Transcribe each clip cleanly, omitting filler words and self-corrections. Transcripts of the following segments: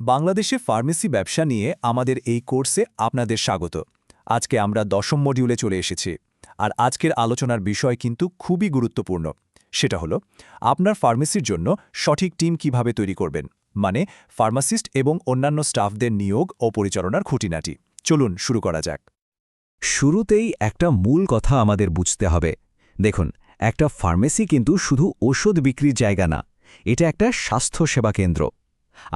বাংলাদেশে ফার্মেসি ব্যবসা নিয়ে আমাদের এই কোর্সে আপনাদের স্বাগত। আজকে আমরা 10ম মডিউলে চলে এসেছি। আর আজকের আলোচনার বিষয় কিন্তু খুবই গুরুত্বপূর্ণ। সেটা হলো আপনার ফার্মেসির জন্য সঠিক টিম কিভাবে তৈরি করবেন, মানে ফার্মাসিস্ট এবং অন্যান্য স্টাফদের নিয়োগ ও পরিচালনার খুঁটিনাটি। চলুন শুরু করা যাক। শুরুতেই একটা মূল কথা আমাদের বুঝতে হবে। দেখুন, একটা ফার্মেসি কিন্তু শুধু ওষুধ বিক্রির জায়গা না, এটা একটা স্বাস্থ্যসেবা কেন্দ্র।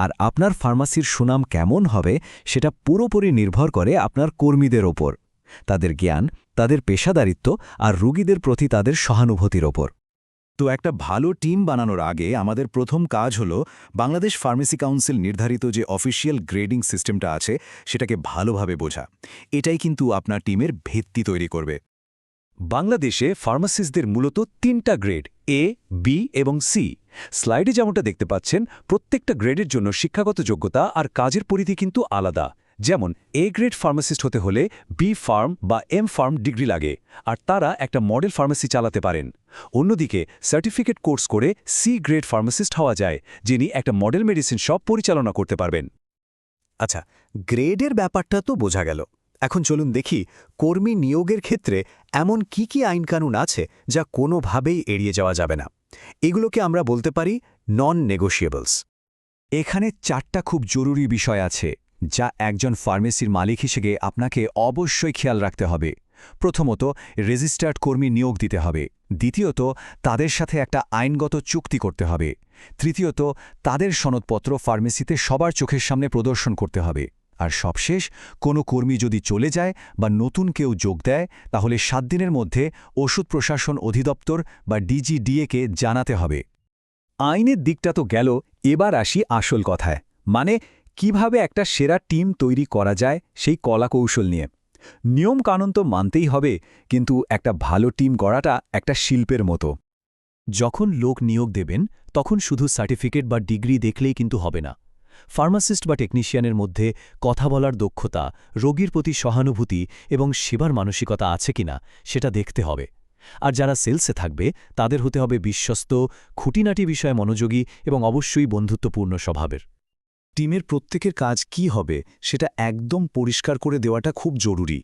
আর আপনার ফার্মাসির সুনাম কেমন হবে সেটা পুরোপুরি নির্ভর করে আপনার কর্মীদের ওপর, তাদের জ্ঞান, তাদের পেশাদারিত্ব আর রোগীদের প্রতি তাদের সহানুভূতির ওপর। তো একটা ভালো টিম বানানোর আগে আমাদের প্রথম কাজ হলো বাংলাদেশ ফার্মেসি কাউন্সিল নির্ধারিত যে অফিসিয়াল গ্রেডিং সিস্টেমটা আছে সেটাকে ভালোভাবে বোঝা। এটাই কিন্তু আপনার টিমের ভিত্তি তৈরি করবে। বাংলাদেশে ফার্মাসিস্টদের মূলত 3টা গ্রেড, এ, বি এবং সি। স্লাইডে যেমনটা দেখতে পাচ্ছেন, প্রত্যেকটা গ্রেডের জন্য শিক্ষাগত যোগ্যতা আর কাজের পরিধি কিন্তু আলাদা। যেমন এ গ্রেড ফার্মাসিস্ট হতে হলে বি ফার্ম বা এম ফার্ম ডিগ্রি লাগে, আর তারা একটা মডেল ফার্মেসি চালাতে পারেন। অন্যদিকে সার্টিফিকেট কোর্স করে সি গ্রেড ফার্মাসিস্ট হওয়া যায়, যিনি একটা মডেল মেডিসিন শপ পরিচালনা করতে পারবেন। আচ্ছা, গ্রেডের ব্যাপারটা তো বোঝা গেল। এখন চলুন দেখি কর্মী নিয়োগের ক্ষেত্রে এমন কি আইনকানুন আছে যা কোনোভাবেই এড়িয়ে যাওয়া যাবে না। এগুলোকে আমরা বলতে পারি নন নেগোশিয়েবলস। এখানে 4টা খুব জরুরি বিষয় আছে, যা একজন ফার্মেসির মালিক হিসেবে আপনাকে অবশ্যই খেয়াল রাখতে হবে। প্রথমত, রেজিস্টার্ড কর্মী নিয়োগ দিতে হবে। দ্বিতীয়ত, তাদের সাথে একটা আইনগত চুক্তি করতে হবে। তৃতীয়ত, তাদের সনদপত্র ফার্মেসিতে সবার চোখের সামনে প্রদর্শন করতে হবে। আর সবশেষ, কোনো কর্মী যদি চলে যায় বা নতুন কেউ যোগ দেয়, তাহলে 7 দিনের মধ্যে ওষুধ প্রশাসন অধিদপ্তর বা ডিজিডিএকে জানাতে হবে। আইনের দিকটা তো গেল, এবার আসি আসল কথায়, মানে কিভাবে একটা সেরা টিম তৈরি করা যায় সেই কলাকৌশল নিয়ে। নিয়মকানুন তো মানতেই হবে, কিন্তু একটা ভালো টিম গড়াটা একটা শিল্পের মতো। যখন লোক নিয়োগ দেবেন তখন শুধু সার্টিফিকেট বা ডিগ্রি দেখলেই কিন্তু হবে না। ফার্মাসিস্ট বা টেকনিশিয়ানের মধ্যে কথা বলার দক্ষতা, রোগীর প্রতি সহানুভূতি এবং সেবার মানসিকতা আছে কিনা সেটা দেখতে হবে। আর যারা সেলসে থাকবে তাদের হতে হবে বিশ্বস্ত, খুঁটিনাটি বিষয়ে মনোযোগী এবং অবশ্যই বন্ধুত্বপূর্ণ স্বভাবের। টিমের প্রত্যেকের কাজ কি হবে সেটা একদম পরিষ্কার করে দেওয়াটা খুব জরুরি।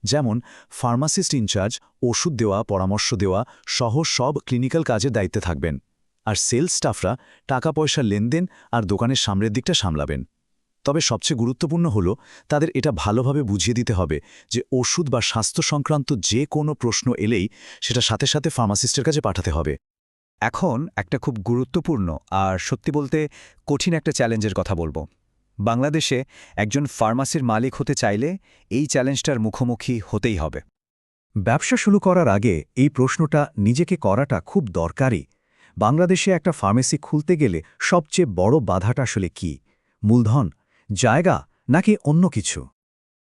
যেমন ফার্মাসিস্ট ইনচার্জ ওষুধ দেওয়া, পরামর্শ দেওয়া সহ সব ক্লিনিক্যাল কাজের দায়িত্বে থাকবেন, আর সেলস স্টাফরা টাকা পয়সার লেনদেন আর দোকানের সামনের দিকটা সামলাবেন। তবে সবচেয়ে গুরুত্বপূর্ণ হলো তাদের এটা ভালোভাবে বুঝিয়ে দিতে হবে যে ওষুধ বা স্বাস্থ্য সংক্রান্ত যে কোনো প্রশ্ন এলেই সেটা সাথে সাথে ফার্মাসিস্টের কাছে পাঠাতে হবে। এখন একটা খুব গুরুত্বপূর্ণ আর সত্যি বলতে কঠিন একটা চ্যালেঞ্জের কথা বলবো। বাংলাদেশে একজন ফার্মাসির মালিক হতে চাইলে এই চ্যালেঞ্জটার মুখোমুখি হতেই হবে। ব্যবসা শুরু করার আগে এই প্রশ্নটা নিজেকে করাটা খুব দরকারি। বাংলাদেশে একটা ফার্মেসি খুলতে গেলে সবচেয়ে বড় বাধাটা আসলে কি? মূলধন, জায়গা, নাকি অন্য কিছু?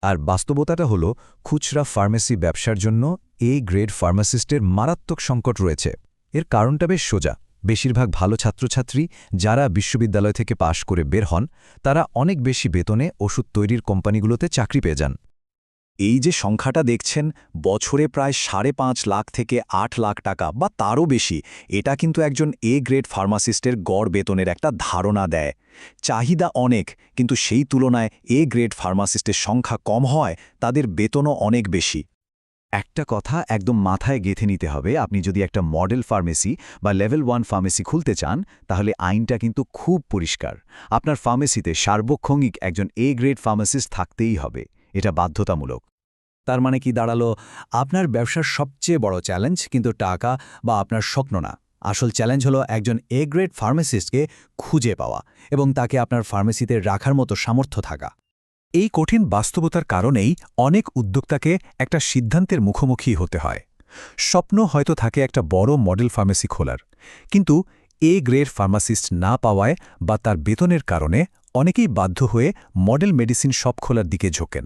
আর বাস্তবতাটা হলো, খুচরা ফার্মেসি ব্যবসার জন্য এ গ্রেড ফার্মাসিস্টের মারাত্মক সংকট রয়েছে। এর কারণটা বেশ সোজা। বেশিরভাগ ভালো ছাত্রছাত্রী যারা বিশ্ববিদ্যালয় থেকে পাশ করে বের হন, তারা অনেক বেশি বেতনে ওষুধ তৈরির কোম্পানিগুলোতে চাকরি পেয়ে যান। এই যে সংখ্যাটা দেখছেন, বছরে প্রায় 5.5 লাখ থেকে 8 লাখ টাকা বা তারও বেশি, এটা কিন্তু একজন এ গ্রেড ফার্মাসিস্টের গড় বেতনের একটা ধারণা দেয়। চাহিদা অনেক, কিন্তু সেই তুলনায় এ গ্রেড ফার্মাসিস্টের সংখ্যা কম হয়, তাদের বেতনও অনেক বেশি। একটা কথা একদম মাথায় গেঁথে নিতে হবে, আপনি যদি একটা মডেল ফার্মেসি বা লেভেল 1 ফার্মেসি খুলতে চান, তাহলে আইনটা কিন্তু খুব পরিষ্কার। আপনার ফার্মেসিতে সার্বক্ষণিক একজন এ গ্রেড ফার্মাসিস্ট থাকতেই হবে, এটা বাধ্যতামূলক। তার মানে কি দাঁড়ালো, আপনার ব্যবসার সবচেয়ে বড় চ্যালেঞ্জ কিন্তু টাকা বা আপনার স্বপ্ন না। আসল চ্যালেঞ্জ হলো একজন এ গ্রেড ফার্মাসিস্টকে খুঁজে পাওয়া এবং তাকে আপনার ফার্মেসিতে রাখার মতো সামর্থ্য থাকা। এই কঠিন বাস্তবতার কারণেই অনেক উদ্যোক্তাকে একটা সিদ্ধান্তের মুখোমুখি হতে হয়। স্বপ্ন হয়তো থাকে একটা বড় মডেল ফার্মেসি খোলার, কিন্তু এ গ্রেড ফার্মাসিস্ট না পাওয়ায় বা তার বেতনের কারণে অনেকেই বাধ্য হয়ে মডেল মেডিসিন শপ খোলার দিকে ঝোঁকেন,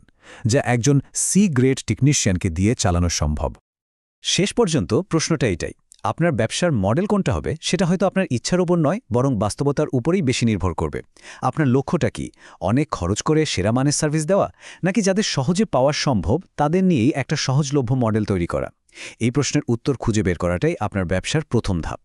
যা একজন সি গ্রেড টেকনিশিয়ানকে দিয়ে চালানো সম্ভব। শেষ পর্যন্ত প্রশ্নটা এটাই, আপনার ব্যবসার মডেল কোনটা হবে সেটা হয়তো আপনার ইচ্ছার উপর নয়, বরং বাস্তবতার উপরেই বেশি নির্ভর করবে। আপনার লক্ষ্যটা কি? অনেক খরচ করে সেরা মানের সার্ভিস দেওয়া, নাকি যাদের সহজে পাওয়া সম্ভব তাদের নিয়েই একটা সহজলভ্য মডেল তৈরি করা? এই প্রশ্নের উত্তর খুঁজে বের করাটাই আপনার ব্যবসার প্রথম ধাপ।